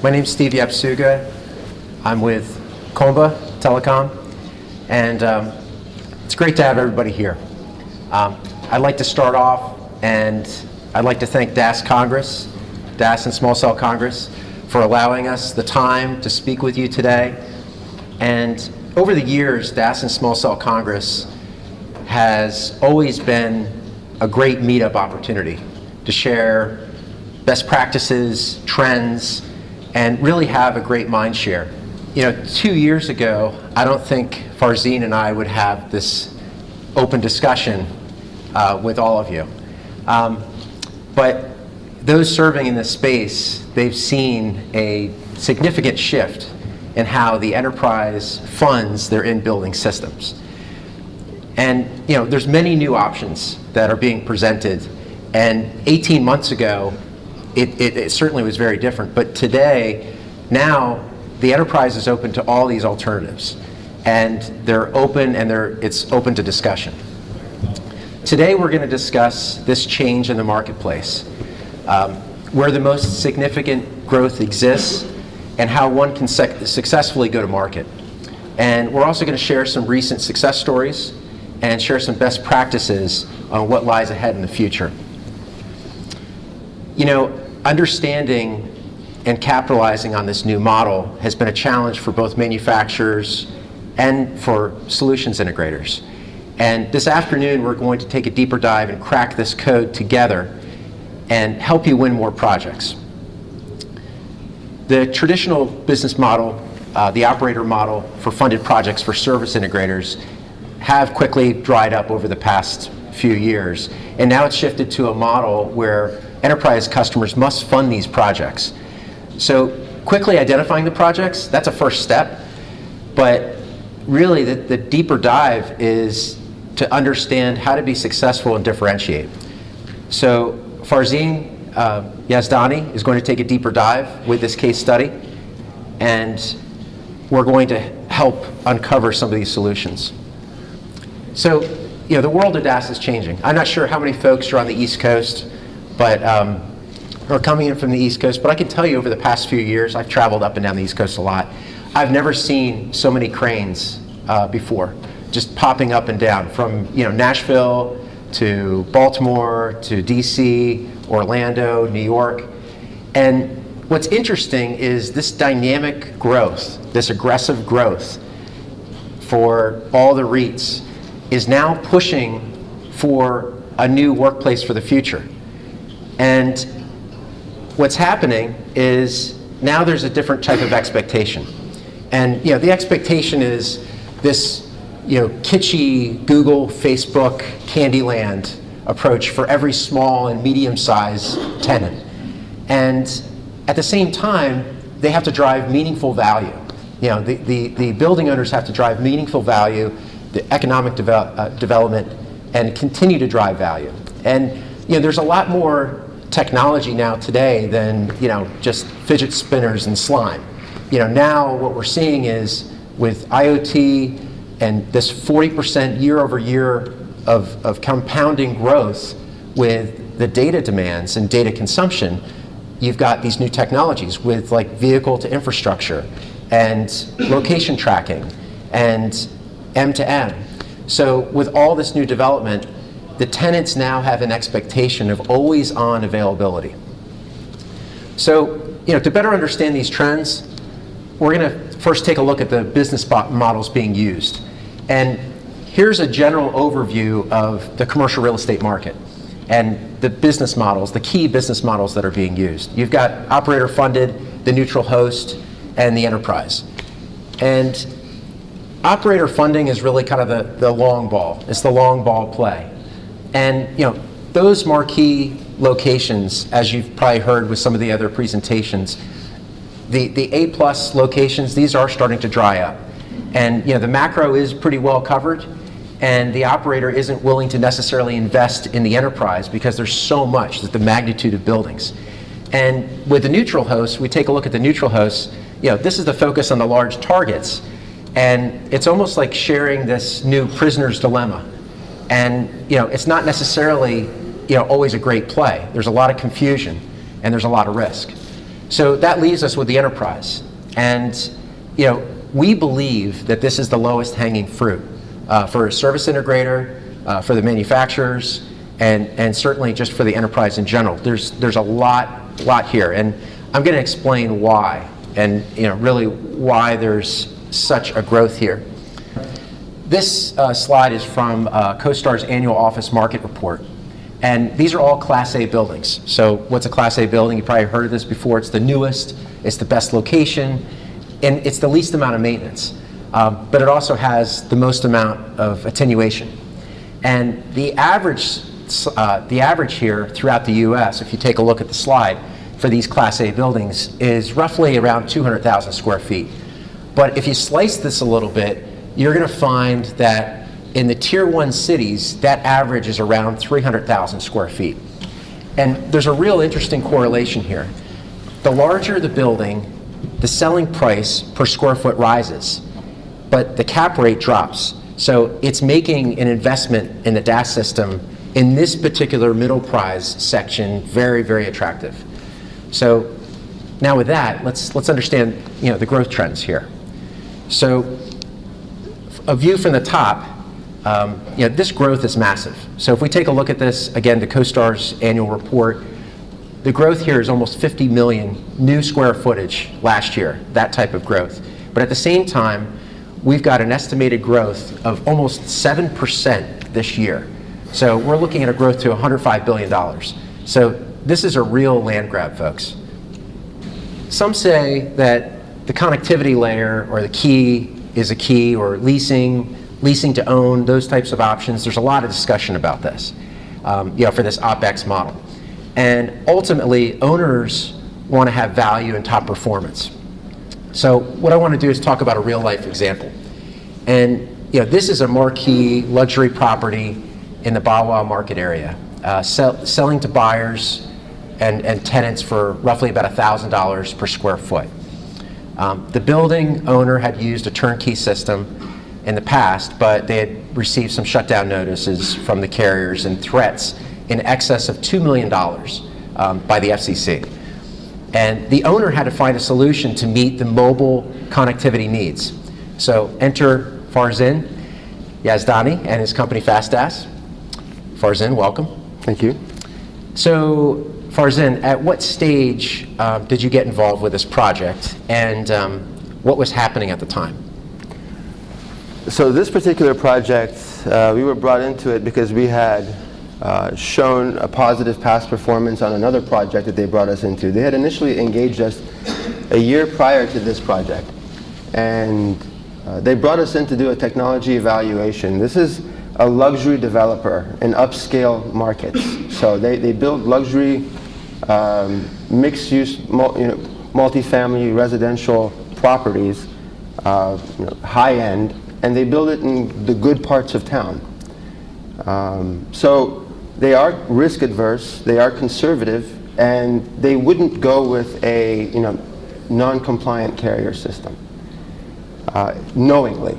My name's Steve Yapsuga. I'm with Comba Telecom, and it's great to have everybody here. I'd like to start off, and I'd like to thank DAS Congress, DAS and Small Cell Congress, for allowing us the time to speak with you today. And over the years, DAS and Small Cell Congress has always been a great meetup opportunity to share best practices, trends, and really have a great mind share. 2 years ago, I don't think Farzin and I would have this open discussion with all of you. But those serving in this space, they've seen a significant shift in how the enterprise funds their in-building systems. And there's many new options that are being presented. And 18 months ago, it certainly was very different. But today, now, the enterprise is open to all these alternatives. And they're open, and it's open to discussion. Today, we're going to discuss this change in the marketplace, where the most significant growth exists, and how one can successfully go to market. And we're also going to share some recent success stories and share some best practices on what lies ahead in the future. Understanding and capitalizing on this new model has been a challenge for both manufacturers and for solutions integrators. And this afternoon, we're going to take a deeper dive and crack this code together and help you win more projects. The traditional business model, the operator model for funded projects for service integrators, have quickly dried up over the past few years. And now it's shifted to a model where enterprise customers must fund these projects. So quickly identifying the projects, that's a first step. But really, the deeper dive is to understand how to be successful and differentiate. So Farzin Yazdani is going to take a deeper dive with this case study, and we're going to help uncover some of these solutions. So, the world of DAS is changing. I'm not sure how many folks are on the East Coast, but are coming in from the East Coast, but I can tell you over the past few years, I've traveled up and down the East Coast a lot. I've never seen so many cranes before, just popping up and down from Nashville to Baltimore to DC, Orlando, New York. And what's interesting is this dynamic growth, this aggressive growth for all the REITs is now pushing for a new workplace for the future. And what's happening is now there's a different type of expectation. And the expectation is this kitschy Google, Facebook, Candyland approach for every small and medium-sized tenant. And at the same time, they have to drive meaningful value. The building owners have to drive meaningful value, the economic development, and continue to drive value. And there's a lot more technology now today than just fidget spinners and slime. Now what we're seeing is with IoT and this 40% year over year of compounding growth with the data demands and data consumption, you've got these new technologies with like vehicle to infrastructure and location tracking and M2M. So with all this new development, the tenants now have an expectation of always on availability. So to better understand these trends, we're going to first take a look at the business models being used. And here's a general overview of the commercial real estate market and the business models, the key business models that are being used. You've got operator funded, the neutral host, and the enterprise. And operator funding is really kind of the long ball. It's the long ball play. And those marquee locations, as you've probably heard with some of the other presentations, the A+ locations, these are starting to dry up. And the macro is pretty well covered, and the operator isn't willing to necessarily invest in the enterprise because there's so much, the magnitude of buildings. And with the neutral hosts, we take a look at the neutral hosts, this is the focus on the large targets. And it's almost like sharing this new prisoner's dilemma. And it's not necessarily always a great play. There's a lot of confusion and there's a lot of risk. So that leaves us with the enterprise. And we believe that this is the lowest hanging fruit for a service integrator, for the manufacturers, and certainly just for the enterprise in general. There's a lot here, and I'm going to explain why, and really why there's such a growth here. This slide is from CoStar's annual office market report. And these are all Class A buildings. So what's a Class A building? You probably heard of this before. It's the newest, it's the best location, and it's the least amount of maintenance. But it also has the most amount of attenuation. And the average here throughout the US, if you take a look at the slide, for these Class A buildings is roughly around 200,000 square feet. But if you slice this a little bit, you're going to find that in the Tier 1 cities, that average is around 300,000 square feet. And there's a real interesting correlation here. The larger the building, the selling price per square foot rises, but the cap rate drops. So it's making an investment in the DAS system in this particular middle price section very, very attractive. So now with that, let's understand the growth trends here. So a view from the top, this growth is massive. So if we take a look at this, again, the CoStar's annual report, the growth here is almost 50 million new square footage last year, that type of growth. But at the same time, we've got an estimated growth of almost 7% this year. So we're looking at a growth to $105 billion. So this is a real land grab, folks. Some say that the connectivity layer or the key is a key, or leasing to own, those types of options. There's a lot of discussion about this, for this OpEx model. And ultimately, owners want to have value and top performance. So what I want to do is talk about a real life example. And this is a marquee luxury property in the Bahwa market area, selling to buyers and tenants for roughly about $1,000 per square foot. The building owner had used a turnkey system in the past, but they had received some shutdown notices from the carriers and threats in excess of $2 million by the FCC. And the owner had to find a solution to meet the mobile connectivity needs. So enter Farzin Yazdani and his company FastDAS. Farzin, welcome. Thank you. So Farzin, at what stage did you get involved with this project, and what was happening at the time? So this particular project, we were brought into it because we had shown a positive past performance on another project that they brought us into. They had initially engaged us a year prior to this project, and they brought us in to do a technology evaluation. This is a luxury developer in upscale markets. So they build luxury mixed-use, multifamily residential properties, high-end, and they build it in the good parts of town. So they are risk adverse, they are conservative, and they wouldn't go with a non-compliant carrier system knowingly.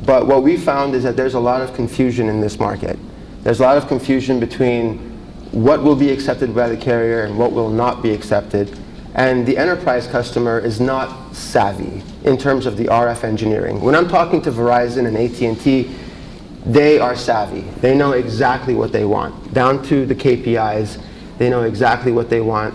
But what we found is that there's a lot of confusion in this market. There's a lot of confusion between what will be accepted by the carrier and what will not be accepted. And the enterprise customer is not savvy in terms of the RF engineering. When I'm talking to Verizon and AT&T, they are savvy. They know exactly what they want. Down to the KPIs, they know exactly what they want.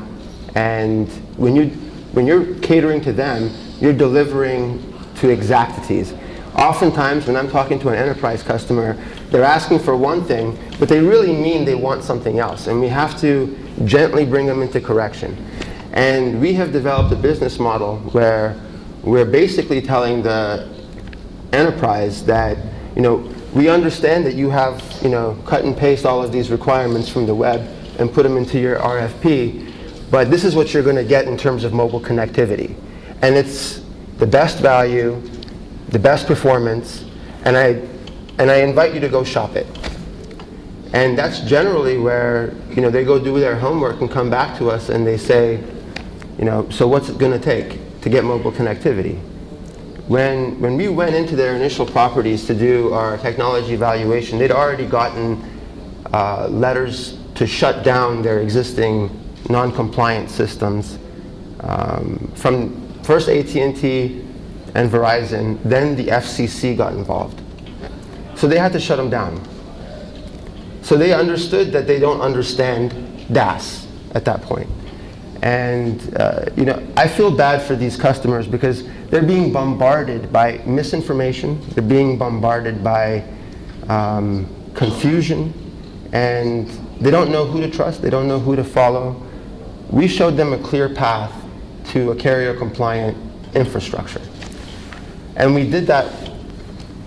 And when you're catering to them, you're delivering to exactities. Oftentimes, when I'm talking to an enterprise customer, they're asking for one thing, but they really mean they want something else. And we have to gently bring them into correction. And we have developed a business model where we're basically telling the enterprise that, we understand that you have, cut and paste all of these requirements from the web and put them into your RFP, but this is what you're going to get in terms of mobile connectivity. And it's the best value, the best performance, and I invite you to go shop it. And that's generally where they go do their homework and come back to us and they say, so what's it going to take to get mobile connectivity? When we went into their initial properties to do our technology evaluation, they'd already gotten letters to shut down their existing non-compliant systems From first AT&T and Verizon, then the FCC got involved. So they had to shut them down. So they understood that they don't understand DAS at that point. And I feel bad for these customers because they're being bombarded by misinformation, they're being bombarded by confusion, and they don't know who to trust, they don't know who to follow. We showed them a clear path to a carrier-compliant infrastructure. And we did that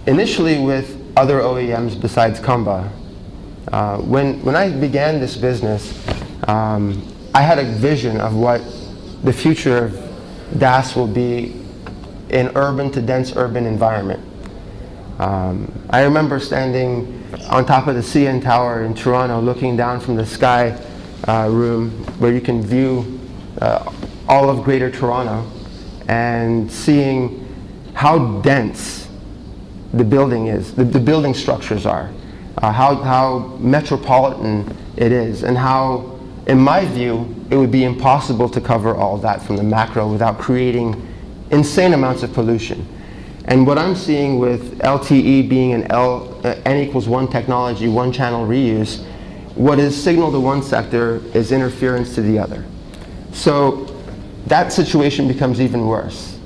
initially with other OEMs besides Kumba. When I began this business, I had a vision of what the future of DAS will be in urban to dense urban environment. I remember standing on top of the CN Tower in Toronto looking down from the sky room where you can view all of Greater Toronto and seeing how dense the building is, the building structures are, how metropolitan it is, and how, in my view, it would be impossible to cover all that from the macro without creating insane amounts of pollution. And what I'm seeing with LTE being an N=1 technology, one channel reuse, what is signal to one sector is interference to the other. So that situation becomes even worse.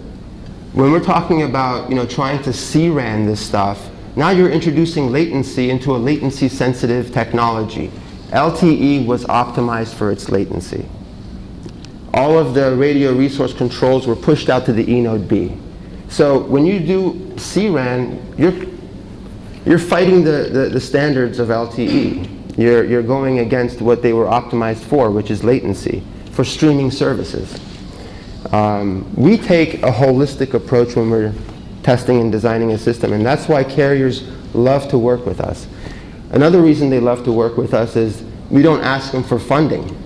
When we're talking about trying to C-RAN this stuff, now you're introducing latency into a latency-sensitive technology. LTE was optimized for its latency. All of the radio resource controls were pushed out to the eNode B. So when you do C-RAN, you're fighting the standards of LTE. You're going against what they were optimized for, which is latency, for streaming services. We take a holistic approach when we're testing and designing a system, and that's why carriers love to work with us. Another reason they love to work with us is we don't ask them for funding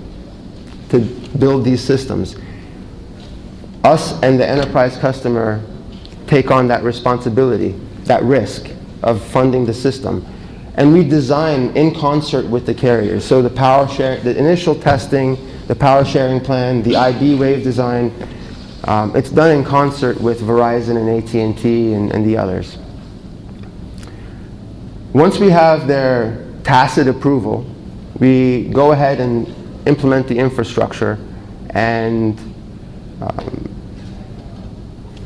to build these systems. Us and the enterprise customer take on that responsibility, that risk of funding the system. And we design in concert with the carriers. So the power share, the initial testing, the power sharing plan, the IB wave design, it's done in concert with Verizon and AT&T and the others. Once we have their tacit approval, we go ahead and implement the infrastructure, and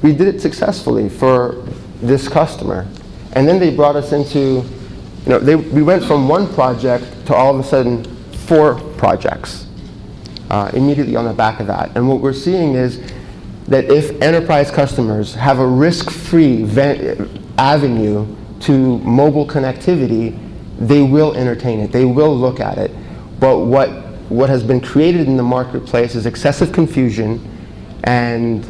we did it successfully for this customer. And then they brought us into, we went from one project to all of a sudden 4 projects immediately on the back of that. And what we're seeing is that if enterprise customers have a risk-free avenue to mobile connectivity, they will entertain it, they will look at it. But what has been created in the marketplace is excessive confusion, and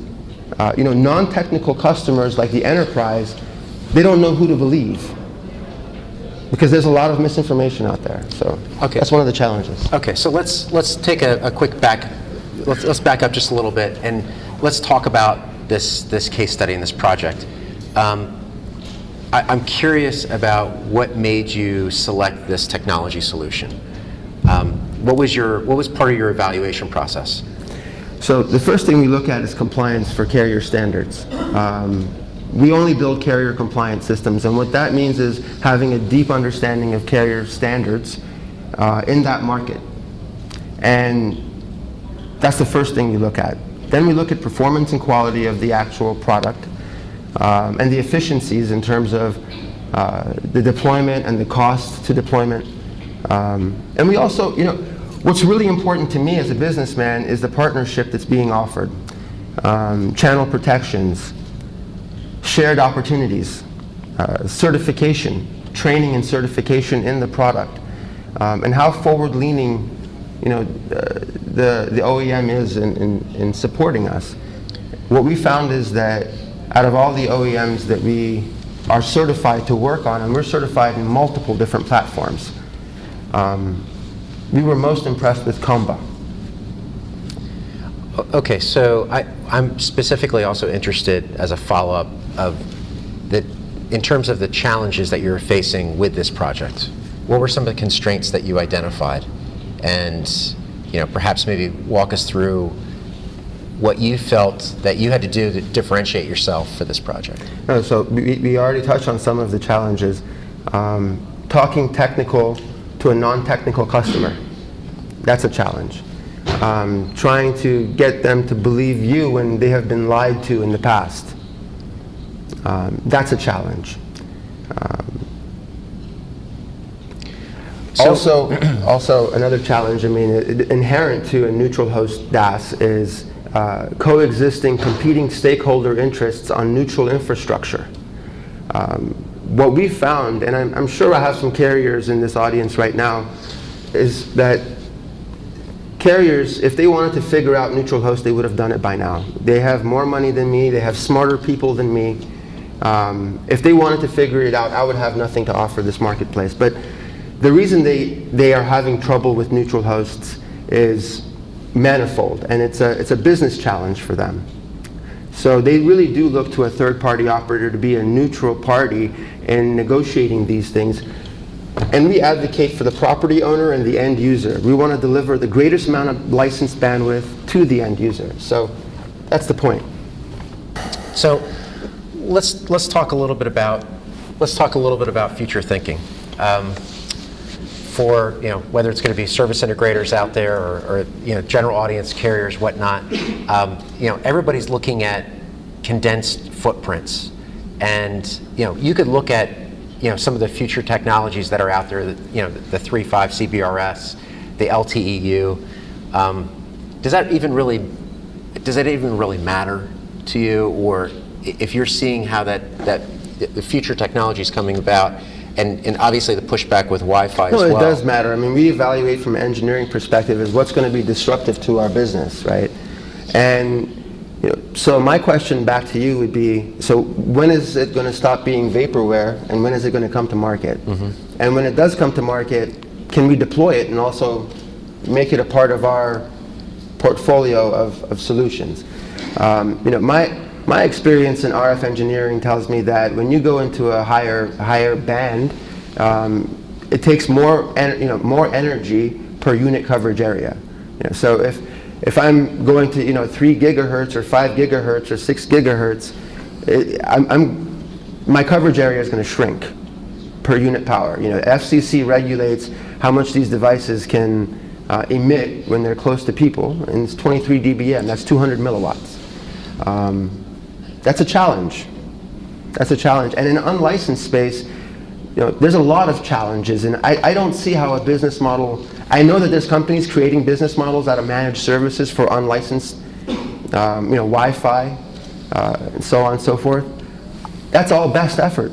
non-technical customers like the enterprise, they don't know who to believe because there's a lot of misinformation out there. So that's one of the challenges. Okay, so let's take a quick let's back up just a little bit, and let's talk about this case study and this project. I'm curious about what made you select this technology solution. What was part of your evaluation process? So the first thing we look at is compliance for carrier standards. We only build carrier compliant systems, and what that means is having a deep understanding of carrier standards in that market. And that's the first thing we look at. Then we look at performance and quality of the actual product, and the efficiencies in terms of the deployment and the cost to deployment. And we also, what's really important to me as a businessman is the partnership that's being offered. Channel protections, shared opportunities, certification, training and certification in the product, and how forward-leaning the OEM is in supporting us. What we found is that out of all the OEMs that we are certified to work on, and we're certified in multiple different platforms, we were most impressed with Kumba. Okay, so I'm specifically also interested as a follow-up in terms of the challenges that you're facing with this project. What were some of the constraints that you identified? And perhaps maybe walk us through what you felt that you had to do to differentiate yourself for this project? No, so we already touched on some of the challenges. Talking technical to a non-technical customer, that's a challenge. Trying to get them to believe you when they have been lied to in the past, that's a challenge. Also another challenge, I mean, inherent to a neutral host DAS is coexisting competing stakeholder interests on neutral infrastructure. What we found, and I'm sure I have some carriers in this audience right now, is that carriers, if they wanted to figure out neutral host, they would have done it by now. They have more money than me, they have smarter people than me. If they wanted to figure it out, I would have nothing to offer this marketplace. But the reason they are having trouble with neutral hosts is manifold, and it's a business challenge for them. So they really do look to a third-party operator to be a neutral party in negotiating these things. And we advocate for the property owner and the end user. We want to deliver the greatest amount of licensed bandwidth to the end user. So that's the point. So let's talk a little bit about future thinking. For whether it's going to be service integrators out there or general audience carriers, whatnot, everybody's looking at condensed footprints, and you could look at some of the future technologies that are out there, the 3.5 CBRS, the LTEU. Does that even really matter to you, or if you're seeing how that the future technology is coming about? And obviously the pushback with Wi-Fi as well. No, it does matter. I mean, we evaluate from an engineering perspective as what's going to be disruptive to our business, right? And so my question back to you would be, so when is it going to stop being vaporware, and when is it going to come to market? Mm-hmm. And when it does come to market, can we deploy it and also make it a part of our portfolio of solutions? My experience in RF engineering tells me that when you go into a higher band, it takes more energy per unit coverage area. So if I'm going to 3 gigahertz or 5 gigahertz or 6 gigahertz, my coverage area is going to shrink per unit power. FCC regulates how much these devices can emit when they're close to people, and it's 23 dBm. That's 200 milliwatts. That's a challenge. That's a challenge. And in an unlicensed space, there's a lot of challenges, and I don't see how a business model. I know that there's companies creating business models out of managed services for unlicensed, Wi-Fi, and so on and so forth. That's all best effort.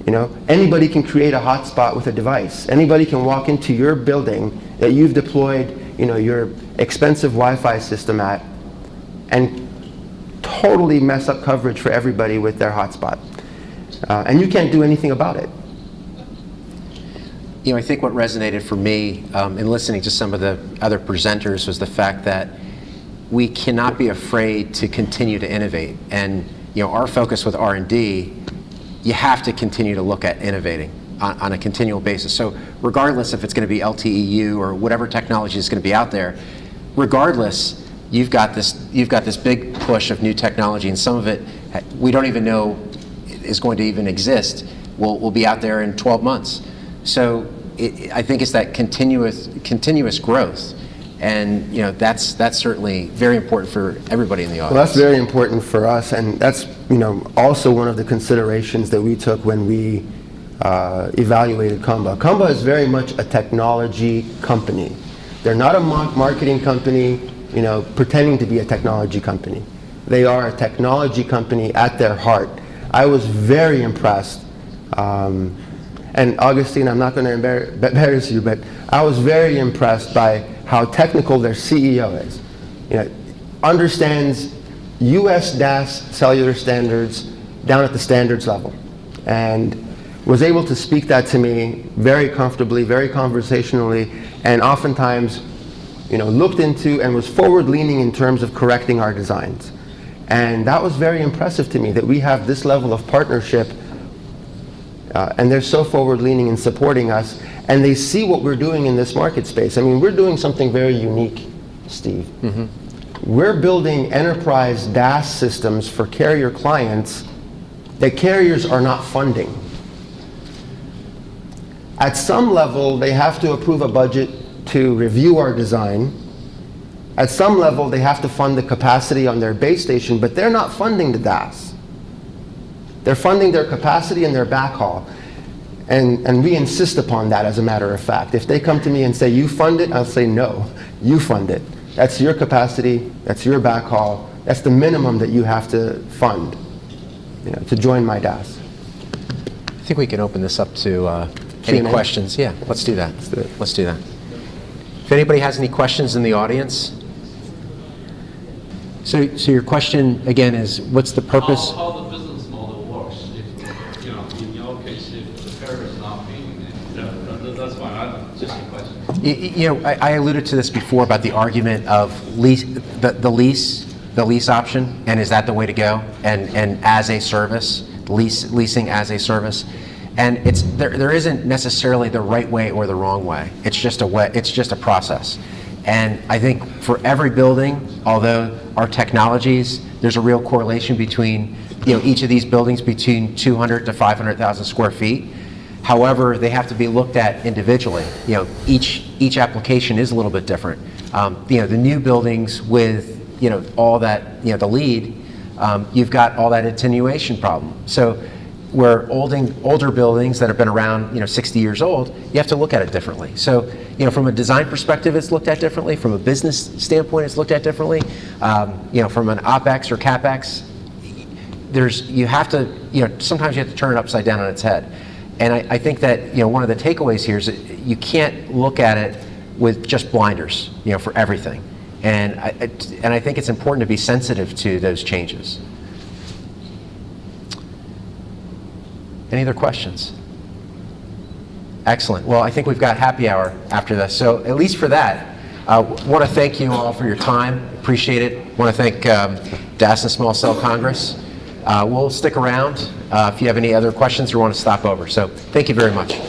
Anybody can create a hotspot with a device. Anybody can walk into your building that you've deployed, your expensive Wi-Fi system at, and totally mess up coverage for everybody with their hotspot. And you can't do anything about it. I think what resonated for me in listening to some of the other presenters was the fact that we cannot be afraid to continue to innovate. And our focus with R&D, you have to continue to look at innovating on a continual basis. So regardless if it's going to be LTEU or whatever technology is going to be out there, regardless, you've got this big push of new technology, and some of it we don't even know is going to even exist. Will be out there in 12 months. So I think it's that continuous growth, and that's certainly very important for everybody in the audience. Well, that's very important for us, and that's also one of the considerations that we took when we evaluated Kumba. Kumba is very much a technology company. They're not a marketing company, pretending to be a technology company. They are a technology company at their heart. I was very impressed, and Augustine, I'm not going to embarrass you, but I was very impressed by how technical their CEO is. Understands US DAS cellular standards down at the standards level, and was able to speak that to me very comfortably, very conversationally, and oftentimes looked into and was forward-leaning in terms of correcting our designs. And that was very impressive to me, that we have this level of partnership, and they're so forward-leaning in supporting us, and they see what we're doing in this market space. I mean, we're doing something very unique, Steve. Mm-hmm. We're building enterprise DAS systems for carrier clients that carriers are not funding. At some level, they have to approve a budget to review our design. At some level, they have to fund the capacity on their base station, but they're not funding the DAS. They're funding their capacity and their backhaul. And we insist upon that, as a matter of fact. If they come to me and say, you fund it, I'll say, no, you fund it. That's your capacity, that's your backhaul, that's the minimum that you have to fund, to join my DAS. I think we can open this up to any Q&A. questions. Yeah, let's do that. do it. Let's do that. If anybody has any questions in the audience. So your question, again, is what's the purpose? How the business model works. If, in your case, if the carrier is not paying it, that's fine. Just a question. I alluded to this before about the argument of the lease option, and is that the way to go? And as a service, leasing as a service, and there isn't necessarily the right way or the wrong way. It's just a process, and I think for every building, although our technologies, there's a real correlation between each of ththese buildings between 200 to 500,000 square feet. However, they have to be looked at individually. Each application is a little bit different. The new buildings with all that the lead, you've got all that attenuation problem. So where older buildings that have been around 60 years old, you have to look at it differently. So from a design perspective, it's looked at differently. From a business standpoint, it's looked at differently. From an OpEx or CapEx, sometimes you have to turn it upside down on its head. And I think that one of the takeaways here is that you can't look at it with just blinders, for everything. And I think it's important to be sensitive to those changes. Any other questions? Excellent. Well, I think we've got happy hour after this. So at least for that, I want to thank you all for your time. Appreciate it. I want to thank DAS and Small Cell Congress. We'll stick around if you have any other questions or want to stop over. So thank you very much.